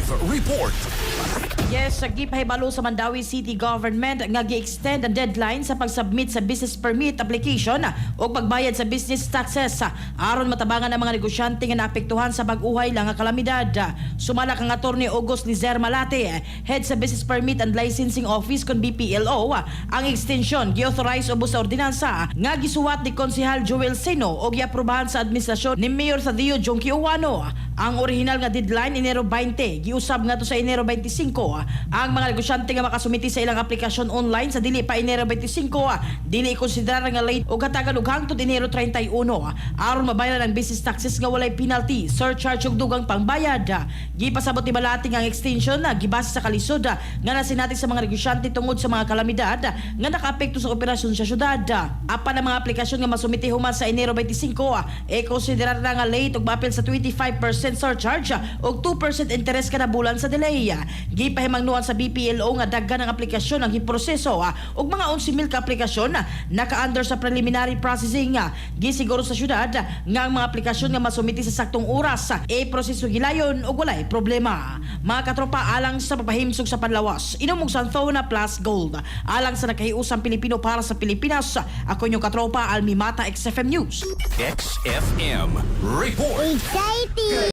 Live Report. Yes, gipahibalo sa Mandawi City Government nga gi-extend ang deadline sa pag-submit sa business permit application o pagbayad sa business taxes aron matabangan ang mga negosyante nga naapektuhan sa pag-uhay lang nga kalamidad. Sumala kang Attorney August Lizer Malate, head sa Business Permit and Licensing Office kon BPLO, ang extension gi-authorize ubos sa ordinansa nga gisuwat ni Konsehal Joel Seno o giaprobahan sa administrasyon ni Mayor Thadeo Jonky Uwano. Ang original nga deadline Enero 20, giusab nga to sa Enero 25. Ang mga negosyante nga makasumiti sa ilang aplikasyon online sa dili pa Enero 25, dili konsiderar nga late o katagan og hangtod Enero 31 aron mabayaran ang business taxes nga walay penalty, surcharge ug dugang pangbayad. Gipasabot ni Malati nga ang extension na gibase sa kalisod nga nasinati sa mga negosyante tungod sa mga kalamidad nga nakaapekto sa operasyon sa syudad. Apan ang mga aplikasyon nga masumiti human sa Enero 25 konsiderar na nga late ug maapil sa 25% surcharge o 2% interest kada bulan sa delay. Gipahimangnuan sa BPLO nga daghan ang aplikasyon ang giproseso ug mga 11,000 ka aplikasyon naka-under sa preliminary processing. Gisiguro sa syudad nga ang mga aplikasyon nga masumiti sa saktong oras proseso gilayon ug walay problema. Mga katropa, alang sa papahimsog sa panlawas, inom og Santhona Plus Gold alang sa nakahiusang Pilipino para sa Pilipinas. Ako inyong katropa Almi Mata, XFM News. XFM Report. Exciting!